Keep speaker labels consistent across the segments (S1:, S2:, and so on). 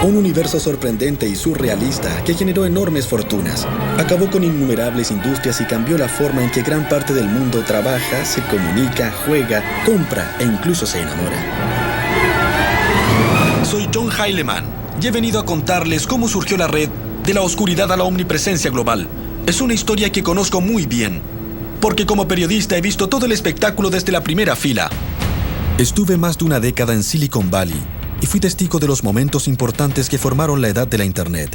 S1: Un universo sorprendente y surrealista que generó enormes fortunas. Acabó con innumerables industrias y cambió la forma en que gran parte del mundo trabaja, se comunica, juega, compra e incluso se enamora.
S2: Soy John Heilemann y he venido a contarles cómo surgió la red de la oscuridad a la omnipresencia global. Es una historia que conozco muy bien, porque como periodista he visto todo el espectáculo desde la primera fila. Estuve más de una década en Silicon Valley y fui testigo de los momentos importantes que formaron la edad de la Internet.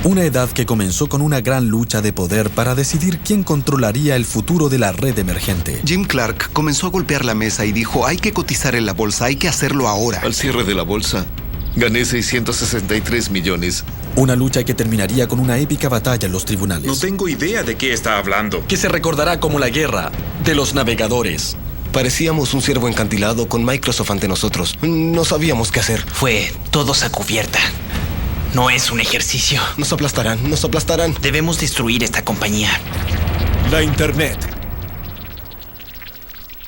S2: Una edad que comenzó con una gran lucha de poder para decidir quién controlaría el futuro de la red emergente.
S3: Jim Clark comenzó a golpear la mesa y dijo: hay que cotizar en la bolsa, hay que hacerlo ahora.
S4: Al cierre de la bolsa, gané 663 millones.
S2: Una lucha que terminaría con una épica batalla en los tribunales.
S5: No tengo idea de qué está hablando.
S2: Que se recordará como la guerra de los navegadores.
S6: Parecíamos un ciervo encantilado con Microsoft ante nosotros. No sabíamos qué hacer.
S7: Fue todos a cubierta. No es un ejercicio.
S6: Nos aplastarán, nos aplastarán.
S7: Debemos destruir esta compañía.
S2: La Internet.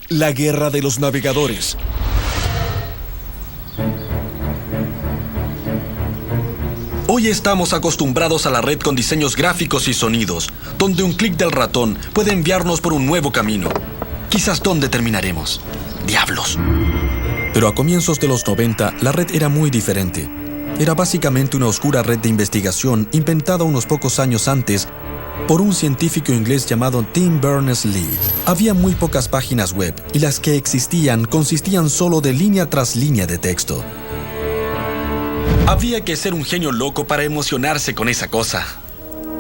S2: La guerra de los navegadores. Hoy estamos acostumbrados a la red con diseños gráficos y sonidos, donde un clic del ratón puede enviarnos por un nuevo camino. Quizás dónde terminaremos. Diablos. Pero a comienzos de los 90, la red era muy diferente. Era básicamente una oscura red de investigación inventada unos pocos años antes por un científico inglés llamado Tim Berners-Lee. Había muy pocas páginas web y las que existían consistían solo de línea tras línea de texto. Había que ser un genio loco para emocionarse con esa cosa.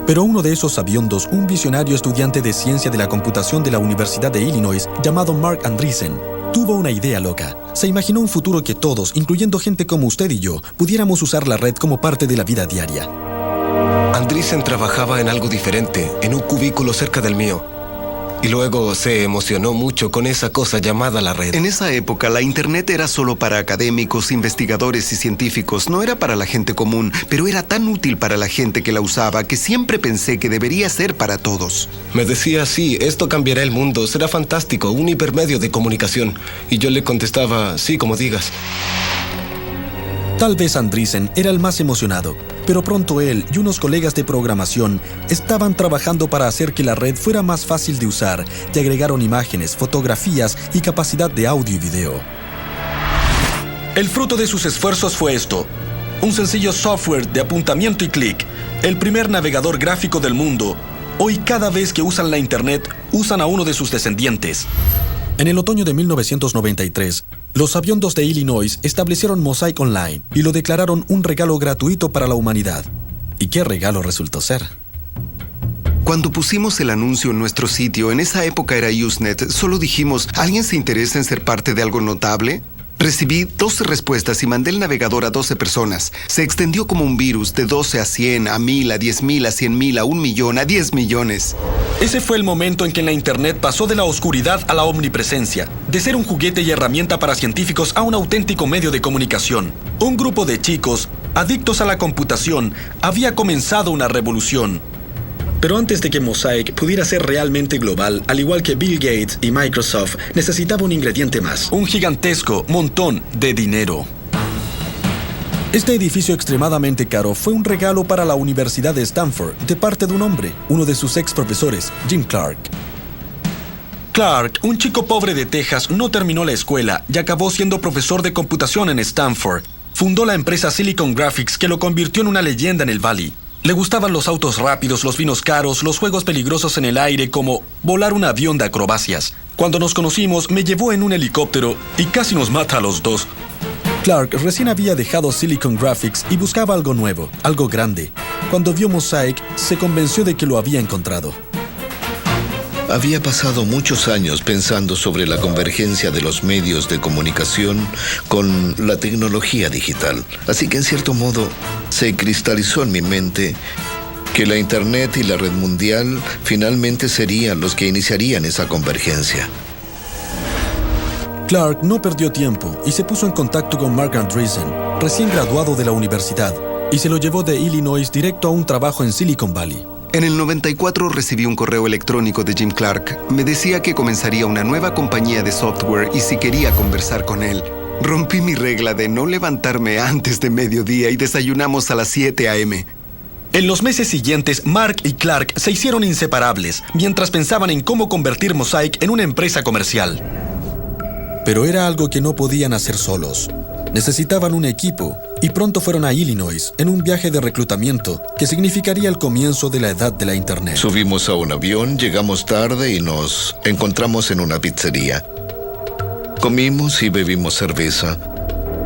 S2: Pero uno de esos sabiondos, un visionario estudiante de ciencia de la computación de la Universidad de Illinois, llamado Marc Andreessen, tuvo una idea loca. Se imaginó un futuro que todos, incluyendo gente como usted y yo, pudiéramos usar la red como parte de la vida diaria.
S6: Andreessen trabajaba en algo diferente, en un cubículo cerca del mío. Y luego se emocionó mucho con esa cosa llamada la red.
S3: En esa época, la Internet era solo para académicos, investigadores y científicos. No era para la gente común, pero era tan útil para la gente que la usaba que siempre pensé que debería ser para todos.
S6: Me decía: sí, esto cambiará el mundo, será fantástico, un hipermedio de comunicación. Y yo le contestaba: sí, como digas.
S2: Tal vez Andreessen era el más emocionado, pero pronto él y unos colegas de programación estaban trabajando para hacer que la red fuera más fácil de usar y agregaron imágenes, fotografías y capacidad de audio y video. El fruto de sus esfuerzos fue esto: un sencillo software de apuntamiento y clic, el primer navegador gráfico del mundo. Hoy cada vez que usan la Internet, usan a uno de sus descendientes. En el otoño de 1993, los sabiondos de Illinois establecieron Mosaic Online y lo declararon un regalo gratuito para la humanidad. ¿Y qué regalo resultó ser?
S3: Cuando pusimos el anuncio en nuestro sitio, en esa época era Usenet, solo dijimos: ¿alguien se interesa en ser parte de algo notable? Recibí 12 respuestas y mandé el navegador a 12 personas. Se extendió como un virus de 12 a 100, a 1000, a 10,000, a 100,000, a 1 millón, a 10 millones.
S2: Ese fue el momento en que la Internet pasó de la oscuridad a la omnipresencia, de ser un juguete y herramienta para científicos a un auténtico medio de comunicación. Un grupo de chicos, adictos a la computación, había comenzado una revolución. Pero antes de que Mosaic pudiera ser realmente global, al igual que Bill Gates y Microsoft, necesitaba un ingrediente más: un gigantesco montón de dinero. Este edificio extremadamente caro fue un regalo para la Universidad de Stanford de parte de un hombre, uno de sus ex profesores, Jim Clark. Clark, un chico pobre de Texas, no terminó la escuela y acabó siendo profesor de computación en Stanford. Fundó la empresa Silicon Graphics, que lo convirtió en una leyenda en el Valley. Le gustaban los autos rápidos, los vinos caros, los juegos peligrosos en el aire, como volar un avión de acrobacias. Cuando nos conocimos, me llevó en un helicóptero y casi nos mata a los dos. Clark recién había dejado Silicon Graphics y buscaba algo nuevo, algo grande. Cuando vio Mosaic, se convenció de que lo había encontrado.
S4: Había pasado muchos años pensando sobre la convergencia de los medios de comunicación con la tecnología digital. Así que en cierto modo se cristalizó en mi mente que la Internet y la red mundial finalmente serían los que iniciarían esa convergencia.
S2: Clark no perdió tiempo y se puso en contacto con Marc Andreessen, recién graduado de la universidad, y se lo llevó de Illinois directo a un trabajo en Silicon Valley.
S3: En el 94 recibí un correo electrónico de Jim Clark. Me decía que comenzaría una nueva compañía de software y si quería conversar con él. Rompí mi regla de no levantarme antes de mediodía y desayunamos a las 7 a.m.
S2: En los meses siguientes, Mark y Clark se hicieron inseparables mientras pensaban en cómo convertir Mosaic en una empresa comercial. Pero era algo que no podían hacer solos. Necesitaban un equipo y pronto fueron a Illinois en un viaje de reclutamiento que significaría el comienzo de la edad de la Internet.
S4: Subimos a un avión, llegamos tarde y nos encontramos en una pizzería. Comimos y bebimos cerveza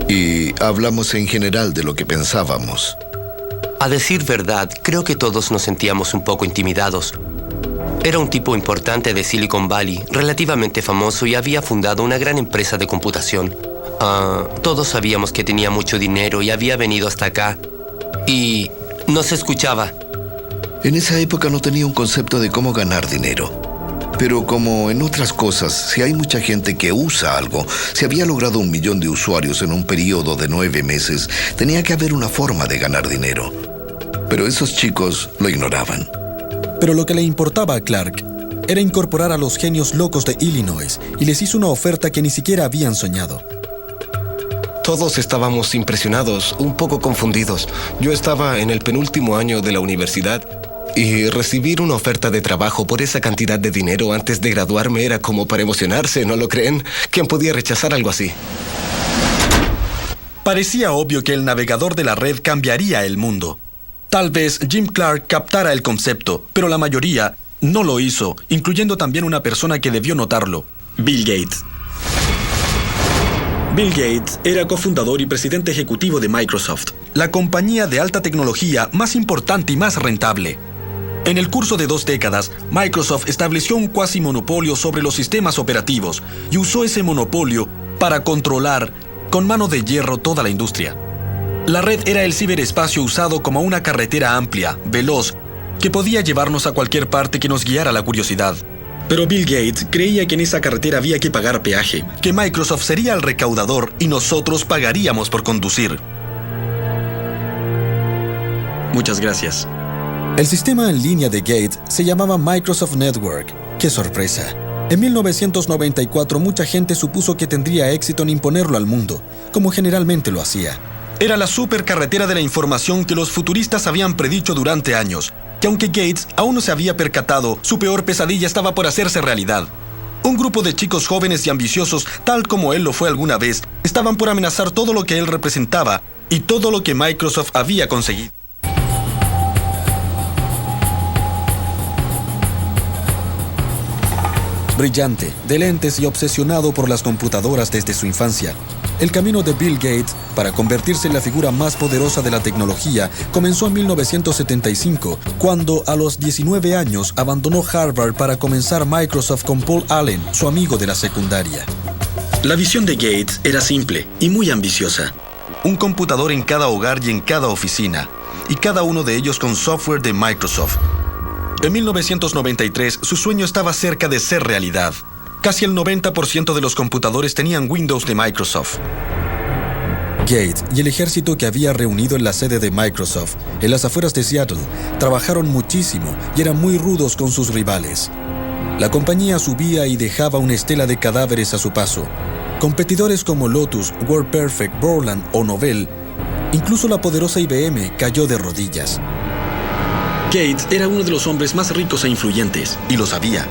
S4: y hablamos en general de lo que pensábamos.
S8: A decir verdad, creo que todos nos sentíamos un poco intimidados. Era un tipo importante de Silicon Valley, relativamente famoso y había fundado una gran empresa de computación. Todos sabíamos que tenía mucho dinero y había venido hasta acá. Y nos escuchaba.
S4: En esa época no tenía un concepto de cómo ganar dinero. Pero como en otras cosas, si hay mucha gente que usa algo, si había logrado 1 millón de usuarios en un periodo de 9 meses, tenía que haber una forma de ganar dinero. Pero esos chicos lo ignoraban.
S2: Pero lo que le importaba a Clark era incorporar a los genios locos de Illinois y les hizo una oferta que ni siquiera habían soñado.
S6: Todos estábamos impresionados, un poco confundidos. Yo estaba en el penúltimo año de la universidad y recibir una oferta de trabajo por esa cantidad de dinero antes de graduarme era como para emocionarse, ¿no lo creen? ¿Quién podía rechazar algo así?
S2: Parecía obvio que el navegador de la red cambiaría el mundo. Tal vez Jim Clark captara el concepto, pero la mayoría no lo hizo, incluyendo también una persona que debió notarlo: Bill Gates. Bill Gates era cofundador y presidente ejecutivo de Microsoft, la compañía de alta tecnología más importante y más rentable. En el curso de 2 décadas, Microsoft estableció un cuasi monopolio sobre los sistemas operativos y usó ese monopolio para controlar con mano de hierro toda la industria. La red era el ciberespacio usado como una carretera amplia, veloz, que podía llevarnos a cualquier parte que nos guiara la curiosidad. Pero Bill Gates creía que en esa carretera había que pagar peaje, que Microsoft sería el recaudador y nosotros pagaríamos por conducir. Muchas gracias. El sistema en línea de Gates se llamaba Microsoft Network. ¡Qué sorpresa! En 1994 mucha gente supuso que tendría éxito en imponerlo al mundo, como generalmente lo hacía. Era la supercarretera de la información que los futuristas habían predicho durante años, que aunque Gates aún no se había percatado, su peor pesadilla estaba por hacerse realidad. Un grupo de chicos jóvenes y ambiciosos, tal como él lo fue alguna vez, estaban por amenazar todo lo que él representaba y todo lo que Microsoft había conseguido. Brillante, de lentes y obsesionado por las computadoras desde su infancia, el camino de Bill Gates para convertirse en la figura más poderosa de la tecnología comenzó en 1975, cuando a los 19 años abandonó Harvard para comenzar Microsoft con Paul Allen, su amigo de la secundaria. La visión de Gates era simple y muy ambiciosa. Un computador en cada hogar y en cada oficina, y cada uno de ellos con software de Microsoft. En 1993, su sueño estaba cerca de ser realidad. Casi el 90% de los computadores tenían Windows de Microsoft. Gates y el ejército que había reunido en la sede de Microsoft, en las afueras de Seattle, trabajaron muchísimo y eran muy rudos con sus rivales. La compañía subía y dejaba una estela de cadáveres a su paso. Competidores como Lotus, WordPerfect, Borland o Novell, incluso la poderosa IBM cayó de rodillas. Gates era uno de los hombres más ricos e influyentes, y lo sabía.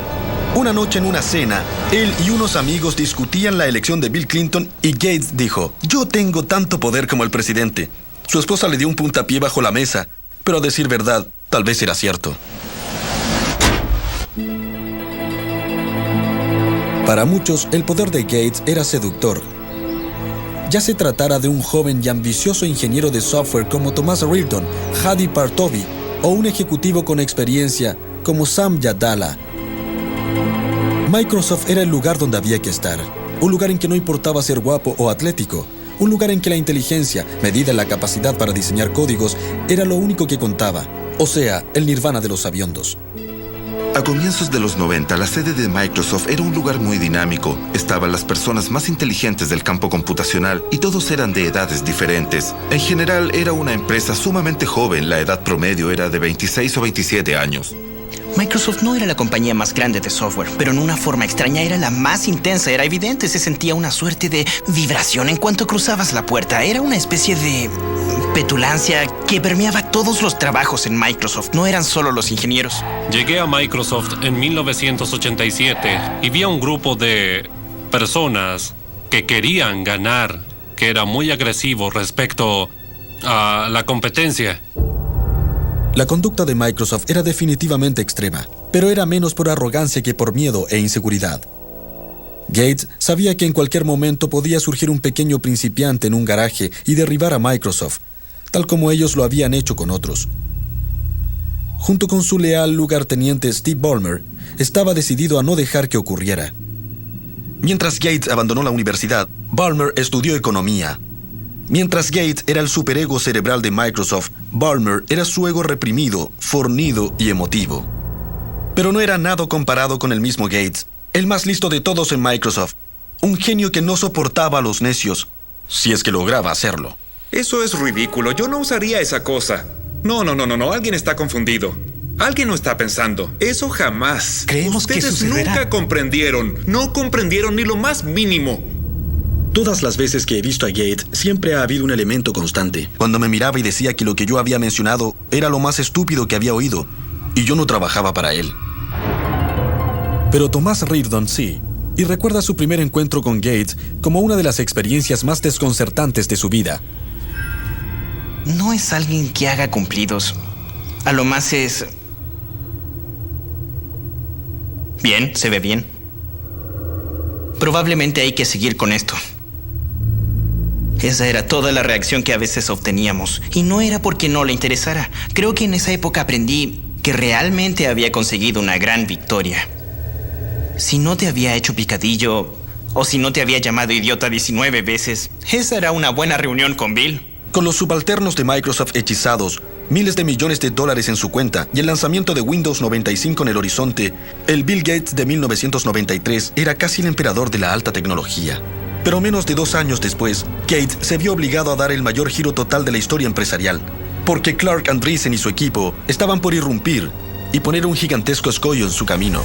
S2: Una noche en una cena, él y unos amigos discutían la elección de Bill Clinton y Gates dijo: «Yo tengo tanto poder como el presidente». Su esposa le dio un puntapié bajo la mesa, pero a decir verdad, tal vez era cierto. Para muchos, el poder de Gates era seductor. Ya se tratara de un joven y ambicioso ingeniero de software como Thomas Reardon, Hadi Partovi, o un ejecutivo con experiencia como Sam Yadala. Microsoft era el lugar donde había que estar, un lugar en que no importaba ser guapo o atlético, un lugar en que la inteligencia, medida en la capacidad para diseñar códigos, era lo único que contaba, o sea, el nirvana de los sabiondos.
S5: A comienzos de los 90, la sede de Microsoft era un lugar muy dinámico. Estaban las personas más inteligentes del campo computacional y todos eran de edades diferentes. En general, era una empresa sumamente joven. La edad promedio era de 26 o 27 años.
S7: Microsoft no era la compañía más grande de software, pero en una forma extraña era la más intensa. Era evidente, se sentía una suerte de vibración en cuanto cruzabas la puerta. Era una especie de petulancia que permeaba todos los trabajos en Microsoft. No eran solo los ingenieros.
S9: Llegué a Microsoft en 1987 y vi a un grupo de personas que querían ganar, que era muy agresivo respecto a la competencia.
S2: La conducta de Microsoft era definitivamente extrema, pero era menos por arrogancia que por miedo e inseguridad. Gates sabía que en cualquier momento podía surgir un pequeño principiante en un garaje y derribar a Microsoft, tal como ellos lo habían hecho con otros. Junto con su leal lugarteniente Steve Ballmer, estaba decidido a no dejar que ocurriera.
S1: Mientras Gates abandonó la universidad, Ballmer estudió economía. Mientras Gates era el superego cerebral de Microsoft, Ballmer era su ego reprimido, fornido y emotivo. Pero no era nada comparado con el mismo Gates, el más listo de todos en Microsoft. Un genio que no soportaba a los necios, si es que lograba hacerlo.
S10: Eso es ridículo. Yo no usaría esa cosa. No. Alguien está confundido. Alguien no está pensando. Eso jamás.
S7: Creemos que
S10: Ustedes
S7: sucederá.
S10: nunca comprendieron. No comprendieron ni lo más mínimo.
S1: Todas las veces que he visto a Gates, siempre ha habido un elemento constante. Cuando me miraba y decía que lo que yo había mencionado era lo más estúpido que había oído, y yo no trabajaba para él.
S2: Pero Thomas Reardon sí, y recuerda su primer encuentro con Gates como una de las experiencias más desconcertantes de su vida.
S7: No es alguien que haga cumplidos. A lo más es... bien, se ve bien. Probablemente hay que seguir con esto. Esa era toda la reacción que a veces obteníamos. Y no era porque no le interesara. Creo que en esa época aprendí que realmente había conseguido una gran victoria. Si no te había hecho picadillo, o si no te había llamado idiota 19 veces, esa era una buena reunión con Bill.
S1: Con los subalternos de Microsoft hechizados, miles de millones de dólares en su cuenta y el lanzamiento de Windows 95 en el horizonte, el Bill Gates de 1993 era casi el emperador de la alta tecnología. Pero menos de 2 años después, Gates se vio obligado a dar el mayor giro total de la historia empresarial, porque Clark Andreessen y su equipo estaban por irrumpir y poner un gigantesco escollo en su camino.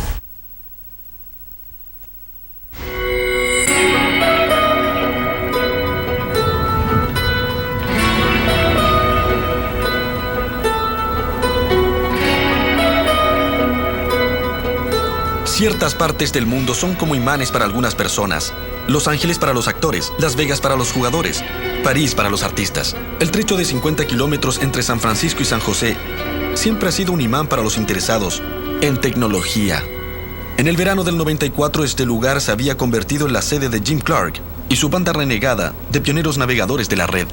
S1: Ciertas partes del mundo son como imanes para algunas personas. Los Ángeles para los actores, Las Vegas para los jugadores, París para los artistas. El trecho de 50 kilómetros entre San Francisco y San José siempre ha sido un imán para los interesados en tecnología. En el verano del 94, este lugar se había convertido en la sede de Jim Clark y su banda renegada de pioneros navegadores de la red.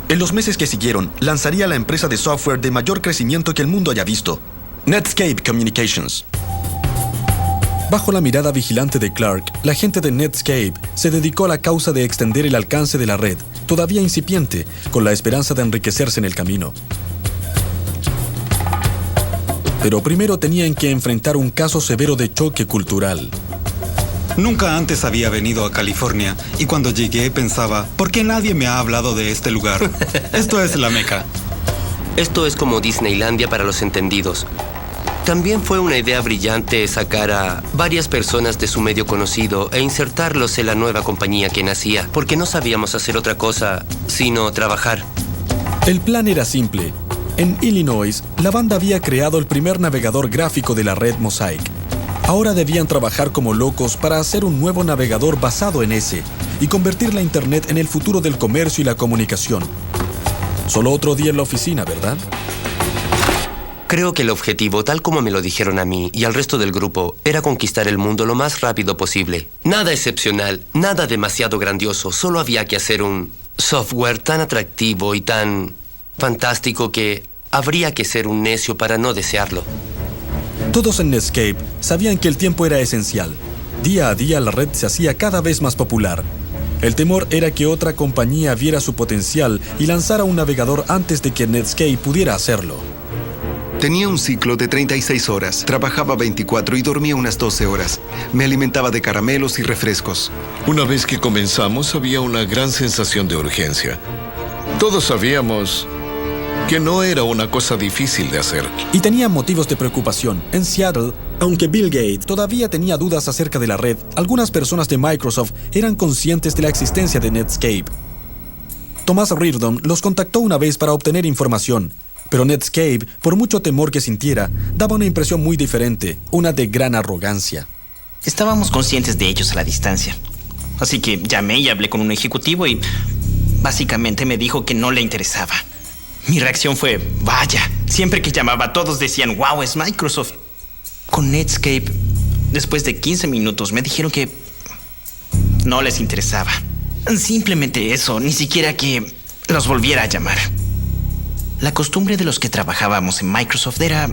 S1: En los meses que siguieron, lanzaría la empresa de software de mayor crecimiento que el mundo haya visto, Netscape Communications.
S2: Bajo la mirada vigilante de Clark, la gente de Netscape se dedicó a la causa de extender el alcance de la red, todavía incipiente, con la esperanza de enriquecerse en el camino. Pero primero tenían que enfrentar un caso severo de choque cultural.
S11: Nunca antes había venido a California y cuando llegué pensaba, ¿por qué nadie me ha hablado de este lugar? Esto es la Meca.
S8: Esto es como Disneylandia para los entendidos. También fue una idea brillante sacar a varias personas de su medio conocido e insertarlos en la nueva compañía que nacía, porque no sabíamos hacer otra cosa sino trabajar.
S2: El plan era simple. En Illinois, la banda había creado el primer navegador gráfico de la red Mosaic. Ahora debían trabajar como locos para hacer un nuevo navegador basado en ese y convertir la Internet en el futuro del comercio y la comunicación. Solo otro día en la oficina, ¿verdad?
S8: Creo que el objetivo, tal como me lo dijeron a mí y al resto del grupo, era conquistar el mundo lo más rápido posible. Nada excepcional, nada demasiado grandioso, solo había que hacer un software tan atractivo y tan fantástico que habría que ser un necio para no desearlo.
S2: Todos en Netscape sabían que el tiempo era esencial. Día a día la red se hacía cada vez más popular. El temor era que otra compañía viera su potencial y lanzara un navegador antes de que Netscape pudiera hacerlo.
S3: Tenía un ciclo de 36 horas, trabajaba 24 y dormía unas 12 horas. Me alimentaba de caramelos y refrescos.
S4: Una vez que comenzamos, había una gran sensación de urgencia. Todos sabíamos que no era una cosa difícil de hacer.
S2: Y tenía motivos de preocupación. En Seattle, aunque Bill Gates todavía tenía dudas acerca de la red, algunas personas de Microsoft eran conscientes de la existencia de Netscape. Thomas Reardon los contactó una vez para obtener información, pero Netscape, por mucho temor que sintiera, daba una impresión muy diferente, una de gran arrogancia.
S7: Estábamos conscientes de ellos a la distancia. Así que llamé y hablé con un ejecutivo y básicamente me dijo que no le interesaba. Mi reacción fue, vaya, siempre que llamaba todos decían, wow, es Microsoft. Con Netscape, después de 15 minutos me dijeron que no les interesaba. Simplemente eso, ni siquiera que los volviera a llamar. La costumbre de los que trabajábamos en Microsoft era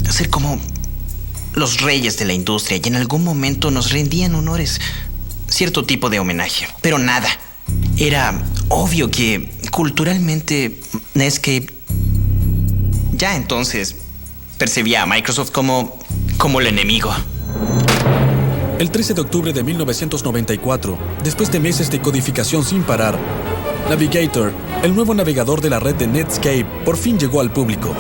S7: ser como los reyes de la industria y en algún momento nos rendían honores, cierto tipo de homenaje, pero nada. Era obvio que culturalmente Netscape ya entonces percibía a Microsoft como el enemigo.
S2: El 13 de octubre de 1994, después de meses de codificación sin parar, Navigator, el nuevo navegador de la red de Netscape, por fin llegó al público.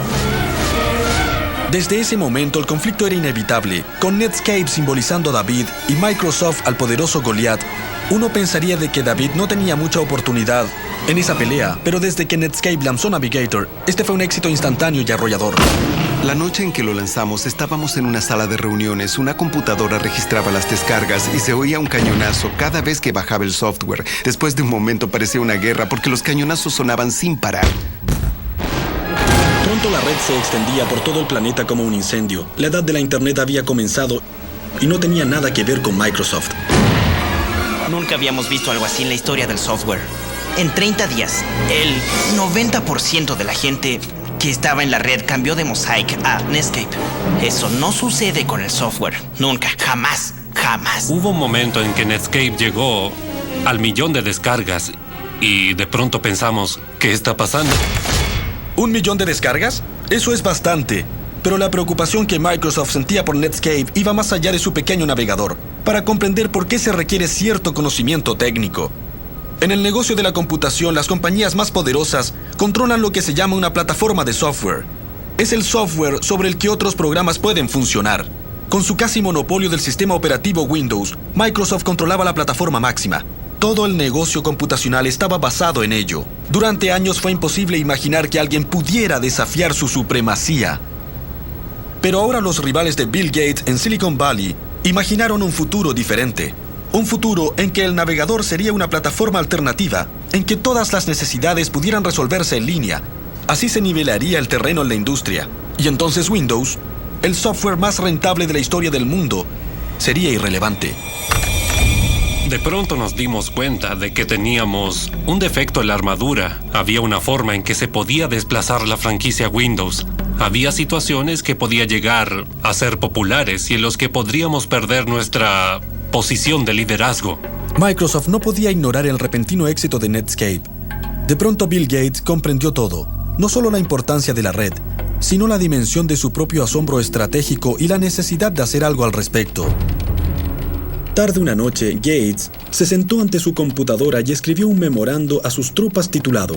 S2: Desde ese momento el conflicto era inevitable, con Netscape simbolizando a David y Microsoft al poderoso Goliath. Uno pensaría de que David no tenía mucha oportunidad en esa pelea, pero desde que Netscape lanzó Navigator, este fue un éxito instantáneo y arrollador.
S3: La noche en que lo lanzamos estábamos en una sala de reuniones, una computadora registraba las descargas y se oía un cañonazo cada vez que bajaba el software. Después de un momento parecía una guerra porque los cañonazos sonaban sin parar.
S1: Pronto la red se extendía por todo el planeta como un incendio. La edad de la Internet había comenzado y no tenía nada que ver con Microsoft.
S7: Nunca habíamos visto algo así en la historia del software. En 30 días, el 90% de la gente que estaba en la red cambió de Mosaic a Netscape. Eso no sucede con el software. Nunca, jamás, jamás.
S9: Hubo un momento en que Netscape llegó al 1.000.000 de descargas y de pronto pensamos, ¿qué está pasando?
S2: ¿1 millón de descargas? Eso es bastante. Pero la preocupación que Microsoft sentía por Netscape iba más allá de su pequeño navegador, para comprender por qué se requiere cierto conocimiento técnico. En el negocio de la computación, las compañías más poderosas controlan lo que se llama una plataforma de software. Es el software sobre el que otros programas pueden funcionar. Con su casi monopolio del sistema operativo Windows, Microsoft controlaba la plataforma máxima. Todo el negocio computacional estaba basado en ello. Durante años fue imposible imaginar que alguien pudiera desafiar su supremacía. Pero ahora los rivales de Bill Gates en Silicon Valley imaginaron un futuro diferente. Un futuro en que el navegador sería una plataforma alternativa, en que todas las necesidades pudieran resolverse en línea. Así se nivelaría el terreno en la industria. Y entonces Windows, el software más rentable de la historia del mundo, sería irrelevante.
S9: De pronto nos dimos cuenta de que teníamos un defecto en la armadura. Había una forma en que se podía desplazar la franquicia Windows. Había situaciones que podía llegar a ser populares y en los que podríamos perder nuestra posición de liderazgo.
S2: Microsoft no podía ignorar el repentino éxito de Netscape. De pronto Bill Gates comprendió todo, no solo la importancia de la red, sino la dimensión de su propio asombro estratégico y la necesidad de hacer algo al respecto.
S1: Tarde una noche, Gates se sentó ante su computadora y escribió un memorando a sus tropas titulado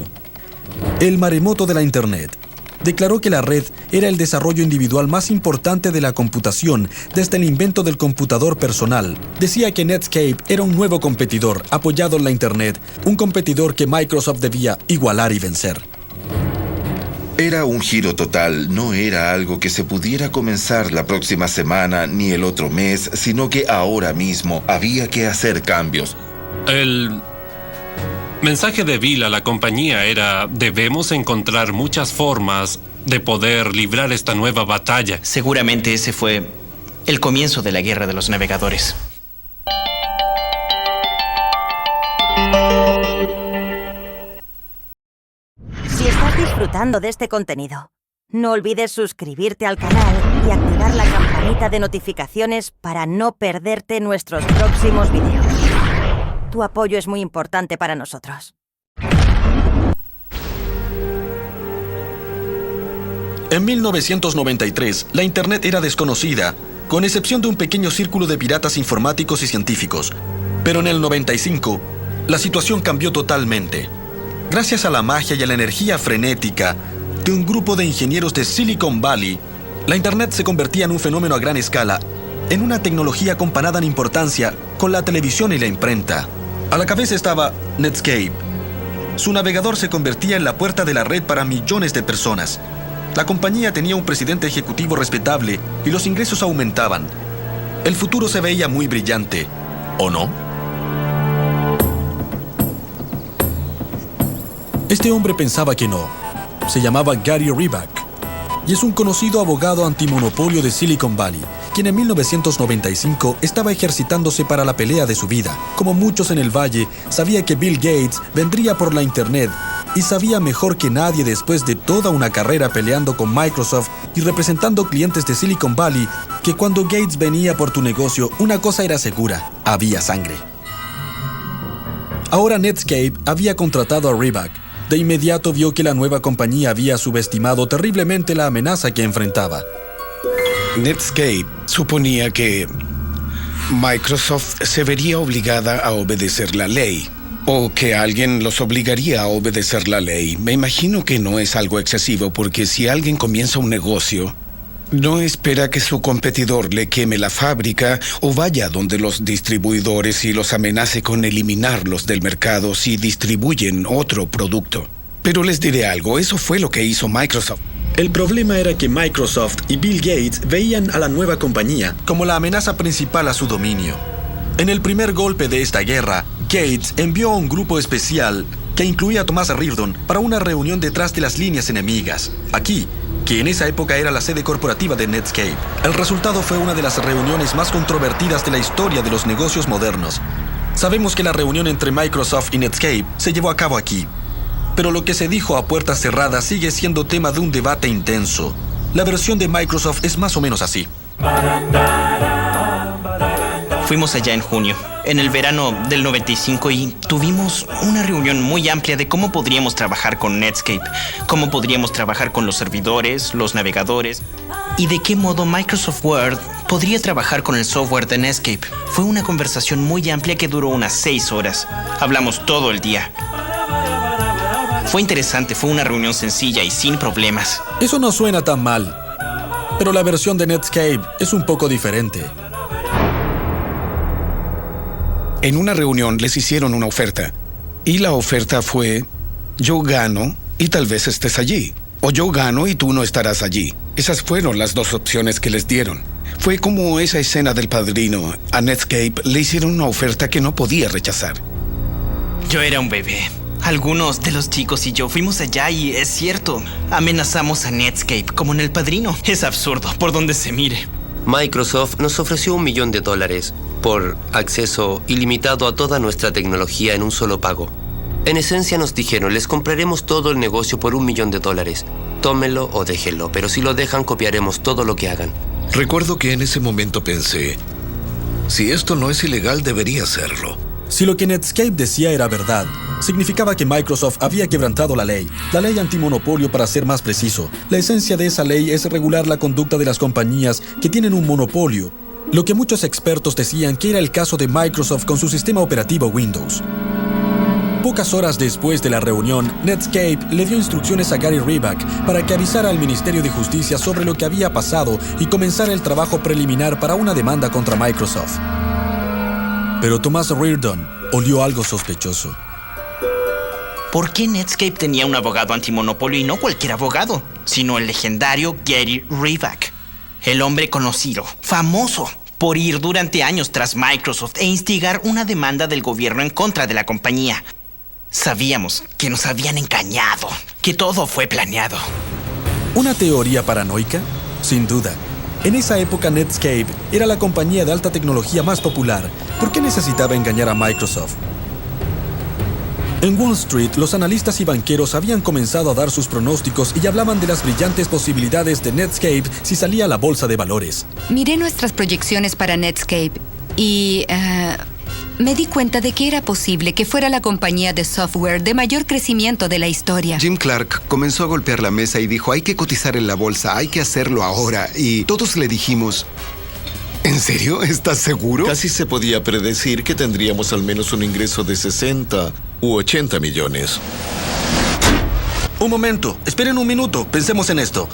S2: El maremoto de la Internet. Declaró que la red era el desarrollo individual más importante de la computación desde el invento del computador personal. Decía que Netscape era un nuevo competidor apoyado en la Internet, un competidor que Microsoft debía igualar y vencer.
S5: Era un giro total, no era algo que se pudiera comenzar la próxima semana ni el otro mes, sino que ahora mismo había que hacer cambios.
S9: El mensaje de Bill a la compañía era: debemos encontrar muchas formas de poder librar esta nueva batalla.
S7: Seguramente ese fue el comienzo de la guerra de los navegadores.
S12: Si estás disfrutando de este contenido, no olvides suscribirte al canal y activar la campanita de notificaciones para no perderte nuestros próximos vídeos. Tu apoyo es muy importante para nosotros.
S2: En 1993, la Internet era desconocida, con excepción de un pequeño círculo de piratas informáticos y científicos. Pero en el 95, la situación cambió totalmente. Gracias a la magia y a la energía frenética de un grupo de ingenieros de Silicon Valley, la Internet se convertía en un fenómeno a gran escala, en una tecnología comparada en importancia con la televisión y la imprenta. A la cabeza estaba Netscape. Su navegador se convertía en la puerta de la red para millones de personas. La compañía tenía un presidente ejecutivo respetable y los ingresos aumentaban. El futuro se veía muy brillante, ¿o no? Este hombre pensaba que no. Se llamaba Gary Reback y es un conocido abogado antimonopolio de Silicon Valley, quien en 1995 estaba ejercitándose para la pelea de su vida. Como muchos en el Valle, sabía que Bill Gates vendría por la Internet y sabía mejor que nadie, después de toda una carrera peleando con Microsoft y representando clientes de Silicon Valley, que cuando Gates venía por tu negocio, una cosa era segura: había sangre. Ahora Netscape había contratado a Reback. De inmediato vio que la nueva compañía había subestimado terriblemente la amenaza que enfrentaba.
S13: Netscape suponía que Microsoft se vería obligada a obedecer la ley, o que alguien los obligaría a obedecer la ley. Me imagino que no es algo excesivo, porque si alguien comienza un negocio, no espera que su competidor le queme la fábrica o vaya donde los distribuidores y los amenace con eliminarlos del mercado si distribuyen otro producto. Pero les diré algo, eso fue lo que hizo Microsoft.
S1: El problema era que Microsoft y Bill Gates veían a la nueva compañía
S2: como la amenaza principal a su dominio. En el primer golpe de esta guerra, Gates envió a un grupo especial que incluía a Thomas Reardon para una reunión detrás de las líneas enemigas, aquí, que en esa época era la sede corporativa de Netscape. El resultado fue una de las reuniones más controvertidas de la historia de los negocios modernos. Sabemos que la reunión entre Microsoft y Netscape se llevó a cabo aquí, pero lo que se dijo a puertas cerradas sigue siendo tema de un debate intenso. La versión de Microsoft es más o menos así.
S7: Fuimos allá en junio, en el verano del 95, y tuvimos una reunión muy amplia de cómo podríamos trabajar con Netscape, cómo podríamos trabajar con los servidores, los navegadores, y de qué modo Microsoft Word podría trabajar con el software de Netscape. Fue una conversación muy amplia que duró unas 6 horas. Hablamos todo el día. Fue interesante, fue una reunión sencilla y sin problemas.
S2: Eso no suena tan mal, pero la versión de Netscape es un poco diferente.
S13: En una reunión les hicieron una oferta, y la oferta fue: yo gano y tal vez estés allí, o yo gano y tú no estarás allí. Esas fueron las dos opciones que les dieron. Fue como esa escena del Padrino. A Netscape le hicieron una oferta que no podía rechazar.
S7: Yo era un bebé. Algunos de los chicos y yo fuimos allá y es cierto, amenazamos a Netscape como en El Padrino. Es absurdo, por donde se mire.
S8: Microsoft nos ofreció $1 millón por acceso ilimitado a toda nuestra tecnología en un solo pago. En esencia nos dijeron: les compraremos todo el negocio por $1 millón. Tómenlo o déjenlo, pero si lo dejan, copiaremos todo lo que hagan.
S4: Recuerdo que en ese momento pensé: si esto no es ilegal, debería serlo.
S2: Si lo que Netscape decía era verdad, significaba que Microsoft había quebrantado la ley antimonopolio, para ser más preciso. La esencia de esa ley es regular la conducta de las compañías que tienen un monopolio, lo que muchos expertos decían que era el caso de Microsoft con su sistema operativo Windows. Pocas horas después de la reunión, Netscape le dio instrucciones a Gary Reback para que avisara al Ministerio de Justicia sobre lo que había pasado y comenzara el trabajo preliminar para una demanda contra Microsoft. Pero Thomas Reardon olió algo sospechoso.
S7: ¿Por qué Netscape tenía un abogado antimonopolio y no cualquier abogado, sino el legendario Gary Reback? El hombre conocido, famoso, por ir durante años tras Microsoft e instigar una demanda del gobierno en contra de la compañía. Sabíamos que nos habían engañado, que todo fue planeado.
S2: ¿Una teoría paranoica? Sin duda. En esa época Netscape era la compañía de alta tecnología más popular. ¿Por qué necesitaba engañar a Microsoft? En Wall Street, los analistas y banqueros habían comenzado a dar sus pronósticos y hablaban de las brillantes posibilidades de Netscape si salía a la bolsa de valores.
S14: Miré nuestras proyecciones para Netscape y me di cuenta de que era posible que fuera la compañía de software de mayor crecimiento de la historia.
S3: Jim Clark comenzó a golpear la mesa y dijo: hay que cotizar en la bolsa, hay que hacerlo ahora. Y todos le dijimos: ¿en serio? ¿Estás seguro?
S4: Casi se podía predecir que tendríamos al menos un ingreso de 60 u 80 millones.
S2: Un momento, esperen un minuto, pensemos en esto.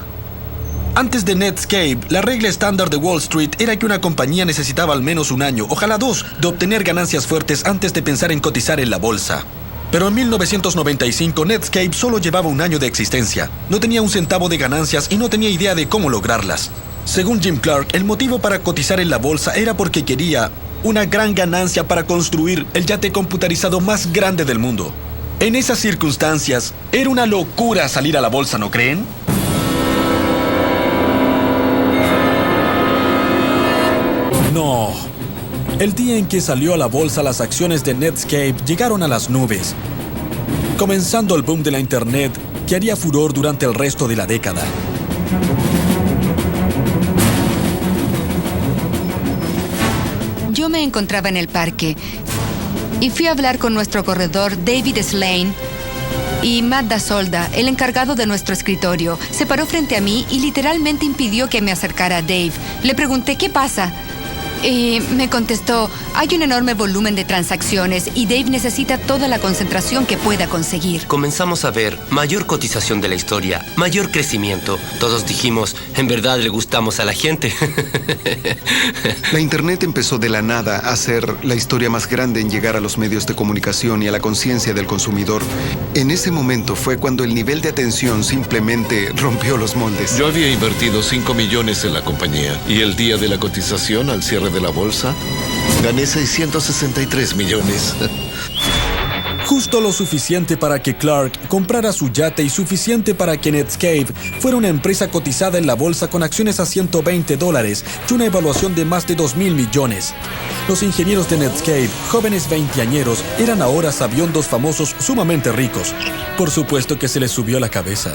S2: Antes de Netscape, la regla estándar de Wall Street era que una compañía necesitaba al menos un año, ojalá 2, de obtener ganancias fuertes antes de pensar en cotizar en la bolsa. Pero en 1995, Netscape solo llevaba un año de existencia. No tenía un centavo de ganancias y no tenía idea de cómo lograrlas. Según Jim Clark, el motivo para cotizar en la bolsa era porque quería una gran ganancia para construir el yate computarizado más grande del mundo. En esas circunstancias, era una locura salir a la bolsa, ¿no creen? No. El día en que salió a la bolsa, las acciones de Netscape llegaron a las nubes, comenzando el boom de la Internet que haría furor durante el resto de la década.
S14: Yo me encontraba en el parque y fui a hablar con nuestro corredor David Slane y Matt Dasolda, el encargado de nuestro escritorio. Se paró frente a mí y literalmente impidió que me acercara a Dave. Le pregunté, ¿qué pasa? Y me contestó, hay un enorme volumen de transacciones y Dave necesita toda la concentración que pueda conseguir.
S8: Comenzamos a ver mayor cotización de la historia, mayor crecimiento. Todos dijimos, en verdad le gustamos a la gente.
S3: La Internet empezó de la nada a ser la historia más grande en llegar a los medios de comunicación y a la conciencia del consumidor. En ese momento fue cuando el nivel de atención simplemente rompió los moldes.
S4: Yo había invertido 5 millones en la compañía y el día de la cotización, al cierre de la bolsa, gané 663 millones.
S2: Justo lo suficiente para que Clark comprara su yate y suficiente para que Netscape fuera una empresa cotizada en la bolsa con acciones a $120 y una evaluación de más de 2.000 millones. Los ingenieros de Netscape, jóvenes veinteañeros, eran ahora sabiondos famosos sumamente ricos. Por supuesto que se les subió la cabeza.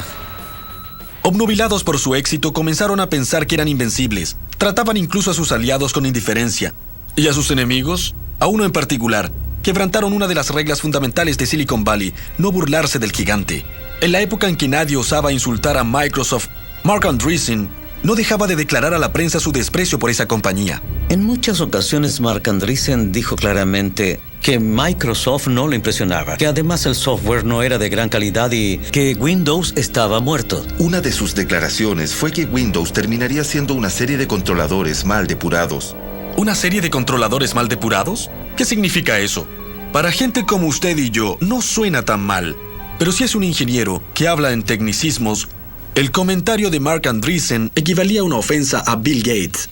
S2: Obnubilados por su éxito, comenzaron a pensar que eran invencibles. Trataban incluso a sus aliados con indiferencia. ¿Y a sus enemigos? A uno en particular. Quebrantaron una de las reglas fundamentales de Silicon Valley, no burlarse del gigante. En la época en que nadie osaba insultar a Microsoft, Marc Andreessen no dejaba de declarar a la prensa su desprecio por esa compañía.
S15: En muchas ocasiones, Marc Andreessen dijo claramente que Microsoft no le impresionaba, que además el software no era de gran calidad y que Windows estaba muerto.
S5: Una de sus declaraciones fue que Windows terminaría siendo una serie de controladores mal depurados.
S2: ¿Una serie de controladores mal depurados? ¿Qué significa eso? Para gente como usted y yo, no suena tan mal. Pero si es un ingeniero que habla en tecnicismos, el comentario de Marc Andreessen equivalía a una ofensa a Bill Gates.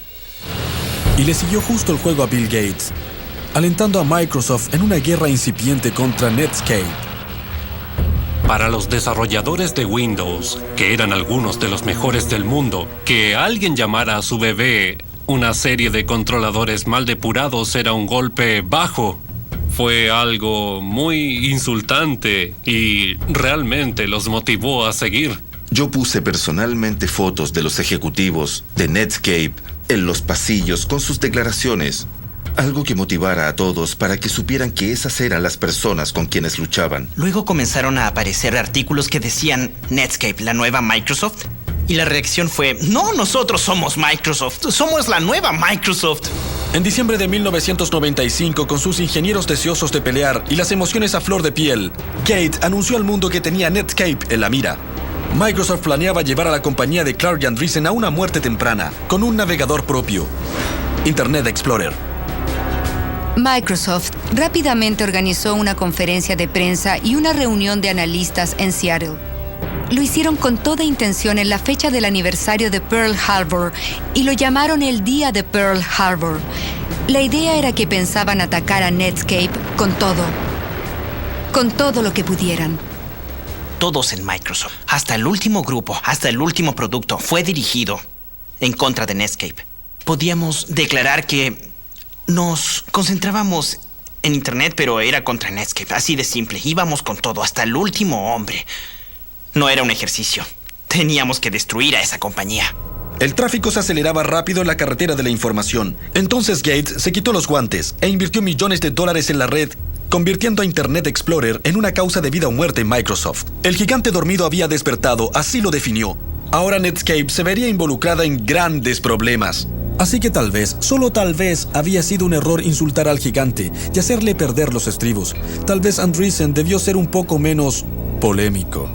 S2: Y le siguió justo el juego a Bill Gates, alentando a Microsoft en una guerra incipiente contra Netscape.
S9: Para los desarrolladores de Windows, que eran algunos de los mejores del mundo, que alguien llamara a su bebé una serie de controladores mal depurados era un golpe bajo. Fue algo muy insultante y realmente los motivó a seguir.
S5: Yo puse personalmente fotos de los ejecutivos de Netscape en los pasillos con sus declaraciones. Algo que motivara a todos para que supieran que esas eran las personas con quienes luchaban.
S7: Luego comenzaron a aparecer artículos que decían Netscape, la nueva Microsoft. Y la reacción fue, no, nosotros somos Microsoft, somos la nueva Microsoft.
S2: En diciembre de 1995, con sus ingenieros deseosos de pelear y las emociones a flor de piel, Gates anunció al mundo que tenía Netscape en la mira. Microsoft planeaba llevar a la compañía de Clark y Andreessen a una muerte temprana, con un navegador propio, Internet Explorer.
S14: Microsoft rápidamente organizó una conferencia de prensa y una reunión de analistas en Seattle. Lo hicieron con toda intención en la fecha del aniversario de Pearl Harbor y lo llamaron el Día de Pearl Harbor. La idea era que pensaban atacar a Netscape con todo lo que pudieran.
S7: Todos en Microsoft, hasta el último grupo, hasta el último producto, fue dirigido en contra de Netscape. Podíamos declarar que nos concentrábamos en Internet, pero era contra Netscape, así de simple. Íbamos con todo, hasta el último hombre. No era un ejercicio. Teníamos que destruir a esa compañía.
S2: El tráfico se aceleraba rápido en la carretera de la información. Entonces Gates se quitó los guantes e invirtió millones de dólares en la red, convirtiendo a Internet Explorer en una causa de vida o muerte en Microsoft. El gigante dormido había despertado, así lo definió. Ahora Netscape se vería involucrada en grandes problemas. Así que tal vez, solo tal vez, había sido un error insultar al gigante y hacerle perder los estribos. Tal vez Andreessen debió ser un poco menos polémico.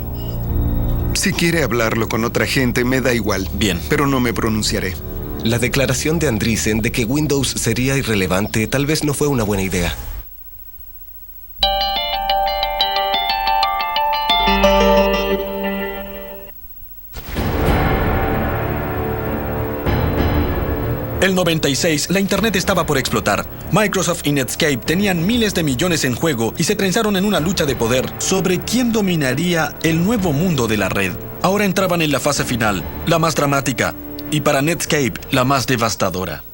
S3: Si quiere hablarlo con otra gente, me da igual.
S2: Bien.
S3: Pero no me pronunciaré.
S6: La declaración de Andreessen de que Windows sería irrelevante tal vez no fue una buena idea.
S2: El 96, la Internet estaba por explotar. Microsoft y Netscape tenían miles de millones en juego y se trenzaron en una lucha de poder sobre quién dominaría el nuevo mundo de la red. Ahora entraban en la fase final, la más dramática, y para Netscape, la más devastadora.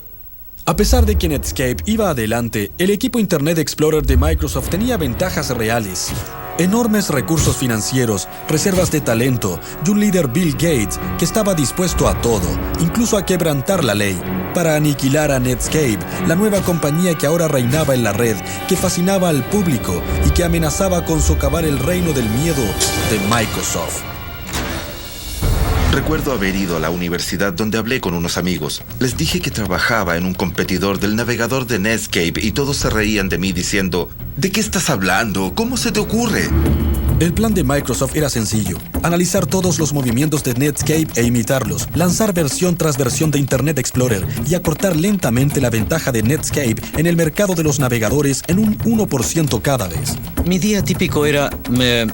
S2: A pesar de que Netscape iba adelante, el equipo Internet Explorer de Microsoft tenía ventajas reales. Enormes recursos financieros, reservas de talento y un líder Bill Gates que estaba dispuesto a todo, incluso a quebrantar la ley, para aniquilar a Netscape, la nueva compañía que ahora reinaba en la red, que fascinaba al público y que amenazaba con socavar el reino del miedo de Microsoft.
S5: Recuerdo haber ido a la universidad donde hablé con unos amigos. Les dije que trabajaba en un competidor del navegador de Netscape y todos se reían de mí diciendo, ¿de qué estás hablando? ¿Cómo se te ocurre?
S2: El plan de Microsoft era sencillo: analizar todos los movimientos de Netscape e imitarlos, lanzar versión tras versión de Internet Explorer y acortar lentamente la ventaja de Netscape en el mercado de los navegadores en un 1% cada vez.
S15: Mi día típico era: me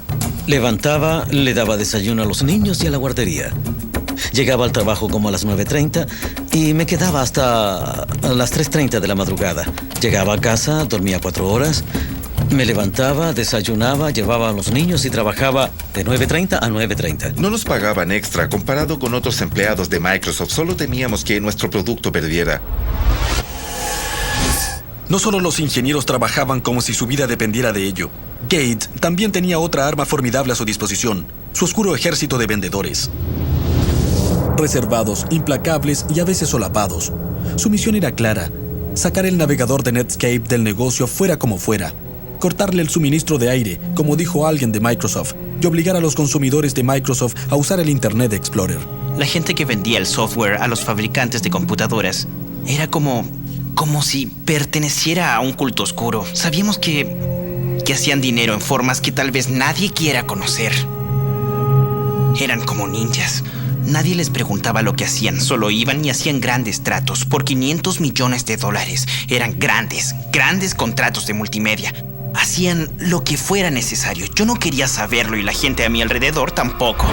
S15: levantaba, le daba desayuno a los niños y a la guardería. Llegaba al trabajo como a las 9:30 y me quedaba hasta las 3:30 de la madrugada. Llegaba a casa, dormía 4 horas, me levantaba, desayunaba, llevaba a los niños y trabajaba de 9:30 a 9:30.
S5: No nos pagaban extra comparado con otros empleados de Microsoft. Solo temíamos que nuestro producto perdiera.
S2: No solo los ingenieros trabajaban como si su vida dependiera de ello. Gates también tenía otra arma formidable a su disposición: su oscuro ejército de vendedores. Reservados, implacables y a veces solapados. Su misión era clara: sacar el navegador de Netscape del negocio fuera como fuera. Cortarle el suministro de aire, como dijo alguien de Microsoft, y obligar a los consumidores de Microsoft a usar el Internet Explorer.
S7: La gente que vendía el software a los fabricantes de computadoras era como si perteneciera a un culto oscuro. Sabíamos que hacían dinero en formas que tal vez nadie quiera conocer. Eran como ninjas. Nadie les preguntaba lo que hacían, solo iban y hacían grandes tratos por $500 millones. Eran grandes contratos de multimedia. Hacían lo que fuera necesario. Yo no quería saberlo y la gente a mi alrededor tampoco.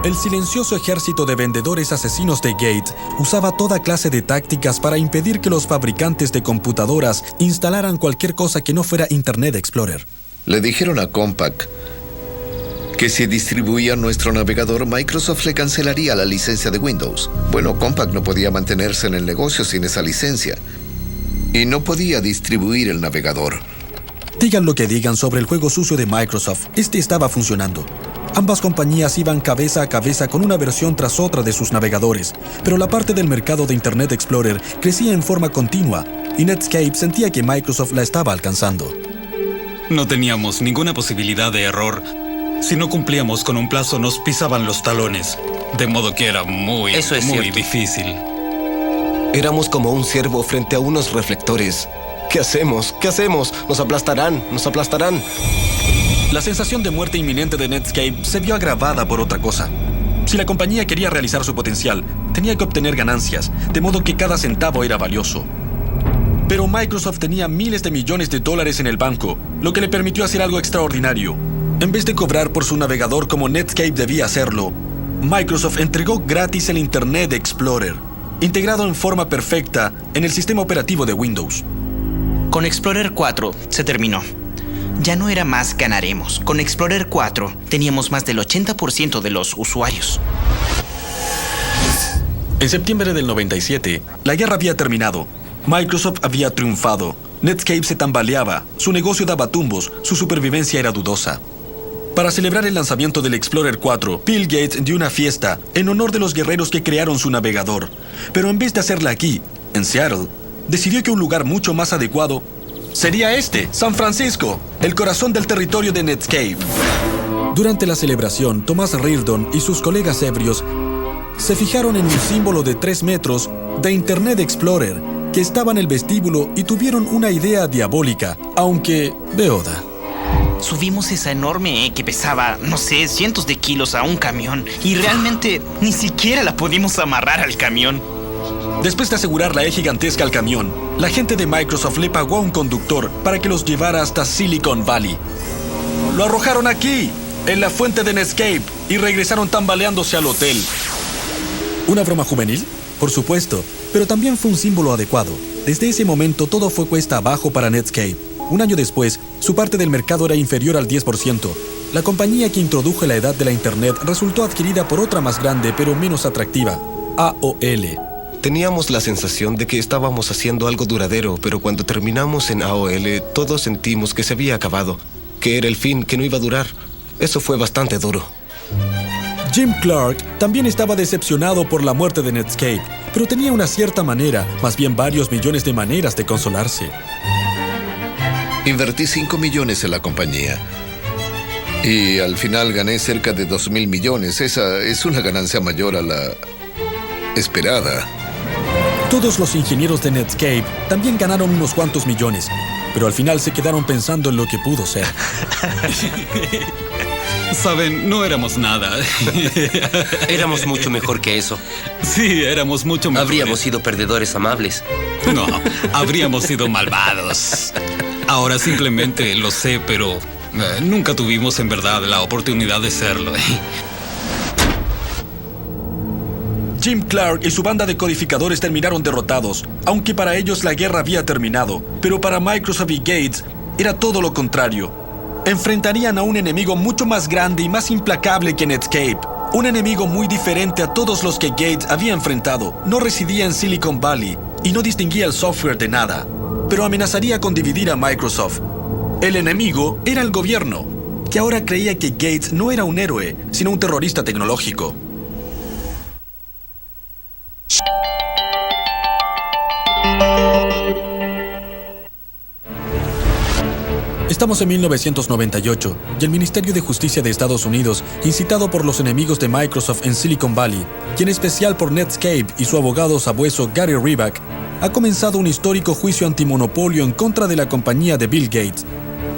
S2: El silencioso ejército de vendedores asesinos de Gates usaba toda clase de tácticas para impedir que los fabricantes de computadoras instalaran cualquier cosa que no fuera Internet Explorer.
S4: Le dijeron a Compaq que si distribuía nuestro navegador, Microsoft le cancelaría la licencia de Windows. Bueno, Compaq no podía mantenerse en el negocio sin esa licencia y no podía distribuir el navegador.
S2: Digan lo que digan sobre el juego sucio de Microsoft, este estaba funcionando. Ambas compañías iban cabeza a cabeza con una versión tras otra de sus navegadores, pero la parte del mercado de Internet Explorer crecía en forma continua y Netscape sentía que Microsoft la estaba alcanzando.
S11: No teníamos ninguna posibilidad de error. Si no cumplíamos con un plazo, nos pisaban los talones. De modo que era muy difícil.
S6: Éramos como un ciervo frente a unos reflectores. ¿Qué hacemos? ¿Qué hacemos? Nos aplastarán.
S2: La sensación de muerte inminente de Netscape se vio agravada por otra cosa. Si la compañía quería realizar su potencial, tenía que obtener ganancias, de modo que cada centavo era valioso. Pero Microsoft tenía miles de millones de dólares en el banco, lo que le permitió hacer algo extraordinario. En vez de cobrar por su navegador como Netscape debía hacerlo, Microsoft entregó gratis el Internet Explorer, integrado en forma perfecta en el sistema operativo de Windows.
S7: Con Explorer 4 se terminó. Ya no era más ganaremos. Con Explorer 4 teníamos más del 80% de los usuarios.
S2: En septiembre del 97, la guerra había terminado. Microsoft había triunfado. Netscape se tambaleaba, su negocio daba tumbos, su supervivencia era dudosa. Para celebrar el lanzamiento del Explorer 4, Bill Gates dio una fiesta en honor de los guerreros que crearon su navegador. Pero en vez de hacerla aquí, en Seattle, decidió que un lugar mucho más adecuado sería San Francisco, el corazón del territorio de Netscape. Durante la celebración, Thomas Reardon y sus colegas ebrios se fijaron en un símbolo de 3 metros de Internet Explorer que estaba en el vestíbulo y tuvieron una idea diabólica, aunque beoda.
S7: subimos esa enorme que pesaba, no sé, cientos de kilos a un camión y realmente ni siquiera la pudimos amarrar al camión.
S2: Después de asegurar la gigantesca al camión, la gente de Microsoft le pagó a un conductor para que los llevara hasta Silicon Valley. Lo arrojaron aquí, en la fuente de Netscape, y regresaron tambaleándose al hotel. ¿Una broma juvenil? Por supuesto, pero también fue un símbolo adecuado. Desde ese momento todo fue cuesta abajo para Netscape. Un año después, su parte del mercado era inferior al 10%. La compañía que introdujo la edad de la Internet resultó adquirida por otra más grande pero menos atractiva, AOL.
S6: Teníamos la sensación de que estábamos haciendo algo duradero, pero cuando terminamos en AOL, todos sentimos que se había acabado, que era el fin, que no iba a durar. Eso fue bastante duro.
S2: Jim Clark también estaba decepcionado por la muerte de Netscape, pero tenía una cierta manera, más bien varios millones de maneras de consolarse.
S4: Invertí 5 millones en la compañía. Y al final gané cerca de 2.000 millones. Esa es una ganancia mayor a la esperada.
S2: Todos los ingenieros de Netscape también ganaron unos cuantos millones, pero al final se quedaron pensando en lo que pudo ser.
S11: Saben, no éramos nada.
S8: Éramos mucho mejor que eso.
S11: Sí, éramos mucho mejor.
S8: Habríamos sido perdedores amables.
S11: No, habríamos sido malvados. Ahora simplemente lo sé, pero nunca tuvimos en verdad la oportunidad de serlo.
S2: Jim Clark y su banda de codificadores terminaron derrotados, aunque para ellos la guerra había terminado. Pero para Microsoft y Gates era todo lo contrario. Enfrentarían a un enemigo mucho más grande y más implacable que Netscape. Un enemigo muy diferente a todos los que Gates había enfrentado. No residía en Silicon Valley y no distinguía el software de nada, pero amenazaría con dividir a Microsoft. El enemigo era el gobierno, que ahora creía que Gates no era un héroe, sino un terrorista tecnológico. Estamos en 1998 y el Ministerio de Justicia de Estados Unidos, incitado por los enemigos de Microsoft en Silicon Valley, y en especial por Netscape y su abogado sabueso Gary Reback, ha comenzado un histórico juicio antimonopolio en contra de la compañía de Bill Gates.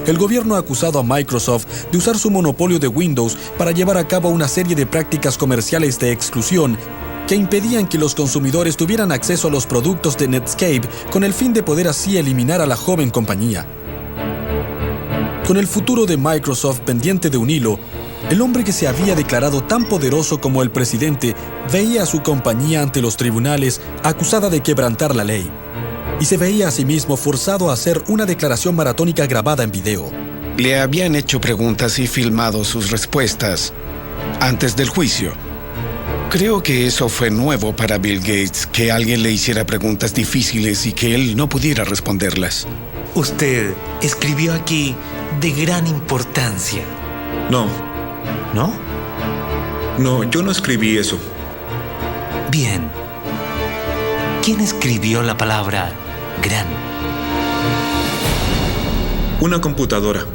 S2: El gobierno ha acusado a Microsoft de usar su monopolio de Windows para llevar a cabo una serie de prácticas comerciales de exclusión que impedían que los consumidores tuvieran acceso a los productos de Netscape con el fin de poder así eliminar a la joven compañía. Con el futuro de Microsoft pendiente de un hilo, el hombre que se había declarado tan poderoso como el presidente veía a su compañía ante los tribunales acusada de quebrantar la ley, y se veía a sí mismo forzado a hacer una declaración maratónica grabada en video.
S13: Le habían hecho preguntas y filmado sus respuestas antes del juicio. Creo que eso fue nuevo para Bill Gates, que alguien le hiciera preguntas difíciles y que él no pudiera responderlas.
S16: Usted escribió aquí de gran importancia.
S10: No.
S16: ¿No?
S10: No, yo no escribí eso.
S16: Bien. ¿Quién escribió la palabra gran?
S10: Una computadora.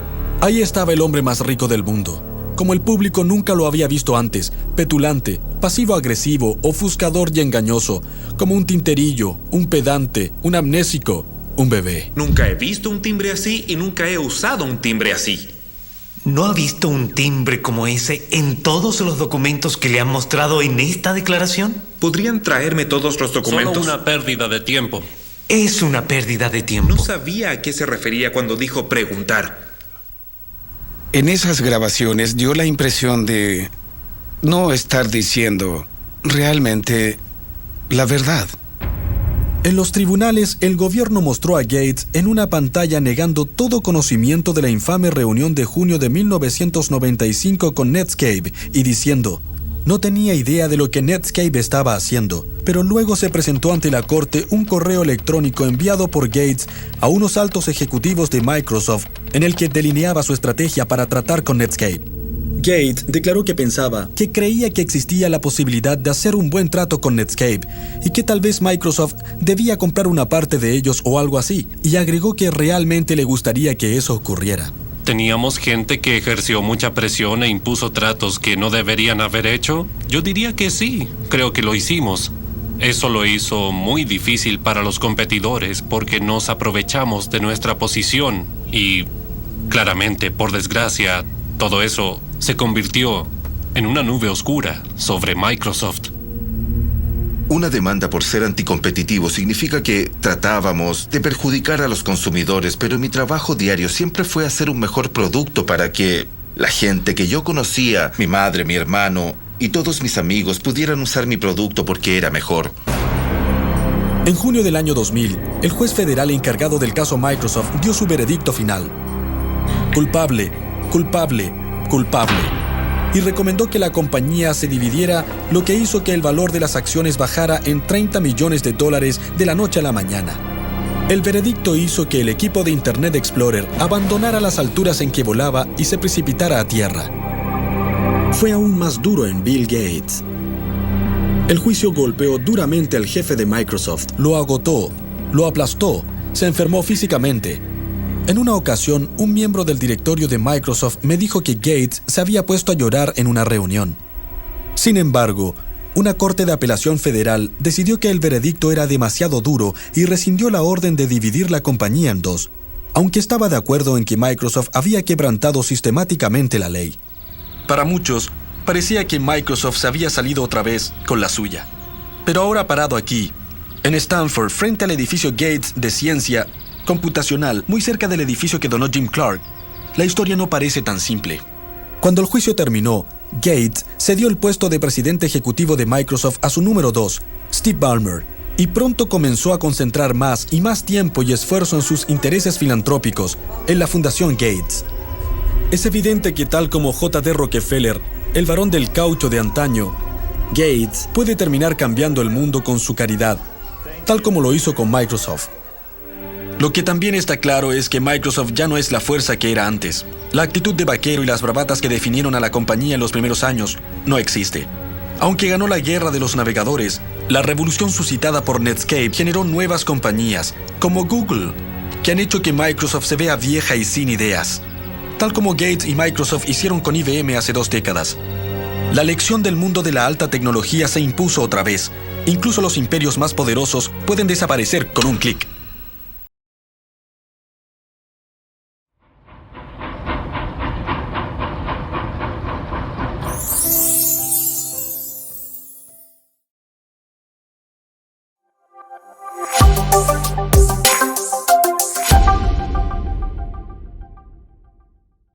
S2: Ahí estaba el hombre más rico del mundo. Como el público nunca lo había visto antes, petulante, pasivo-agresivo, ofuscador y engañoso, como un tinterillo, un pedante, un amnésico, un bebé.
S10: Nunca he visto un timbre así y nunca he usado un timbre así.
S16: ¿No ha visto un timbre como ese en todos los documentos que le han mostrado en esta declaración?
S10: ¿Podrían traerme todos los documentos?
S9: Solo una pérdida de tiempo.
S16: Es una pérdida de tiempo.
S10: No sabía a qué se refería cuando dijo preguntar.
S13: En esas grabaciones dio la impresión de no estar diciendo realmente la verdad.
S2: En los tribunales, el gobierno mostró a Gates en una pantalla negando todo conocimiento de la infame reunión de junio de 1995 con Netscape y diciendo: no tenía idea de lo que Netscape estaba haciendo, pero luego se presentó ante la corte un correo electrónico enviado por Gates a unos altos ejecutivos de Microsoft en el que delineaba su estrategia para tratar con Netscape. Gates declaró que pensaba que creía que existía la posibilidad de hacer un buen trato con Netscape y que tal vez Microsoft debía comprar una parte de ellos o algo así, y agregó que realmente le gustaría que eso ocurriera.
S9: ¿Teníamos gente que ejerció mucha presión e impuso tratos que no deberían haber hecho? Yo diría que sí, creo que lo hicimos. Eso lo hizo muy difícil para los competidores porque nos aprovechamos de nuestra posición y Claramente, por desgracia, todo eso se convirtió en una nube oscura sobre Microsoft.
S5: Una demanda por ser anticompetitivo significa que tratábamos de perjudicar a los consumidores, pero mi trabajo diario siempre fue hacer un mejor producto para que la gente que yo conocía, mi madre, mi hermano y todos mis amigos pudieran usar mi producto porque era mejor.
S2: En junio del año 2000, el juez federal encargado del caso Microsoft dio su veredicto final. Culpable, culpable, culpable. Y recomendó que la compañía se dividiera, lo que hizo que el valor de las acciones bajara en $30 millones de la noche a la mañana. El veredicto hizo que el equipo de Internet Explorer abandonara las alturas en que volaba y se precipitara a tierra. Fue aún más duro en Bill Gates. El juicio golpeó duramente al jefe de Microsoft, lo agotó, lo aplastó, se enfermó físicamente. En una ocasión, un miembro del directorio de Microsoft me dijo que Gates se había puesto a llorar en una reunión. Sin embargo, una corte de apelación federal decidió que el veredicto era demasiado duro y rescindió la orden de dividir la compañía en dos, aunque estaba de acuerdo en que Microsoft había quebrantado sistemáticamente la ley. Para muchos, parecía que Microsoft se había salido otra vez con la suya. Pero ahora parado aquí, en Stanford, frente al edificio Gates de ciencia computacional, muy cerca del edificio que donó Jim Clark, la historia no parece tan simple. Cuando el juicio terminó, Gates cedió el puesto de presidente ejecutivo de Microsoft a su número 2, Steve Ballmer, y pronto comenzó a concentrar más y más tiempo y esfuerzo en sus intereses filantrópicos, en la Fundación Gates. Es evidente que tal como J.D. Rockefeller, el varón del caucho de antaño, Gates puede terminar cambiando el mundo con su caridad, tal como lo hizo con Microsoft. Lo que también está claro es que Microsoft ya no es la fuerza que era antes. La actitud de vaquero y las bravatas que definieron a la compañía en los primeros años no existe. Aunque ganó la guerra de los navegadores, la revolución suscitada por Netscape generó nuevas compañías, como Google, que han hecho que Microsoft se vea vieja y sin ideas, tal como Gates y Microsoft hicieron con IBM hace 2 décadas. La lección del mundo de la alta tecnología se impuso otra vez. Incluso los imperios más poderosos pueden desaparecer con un clic.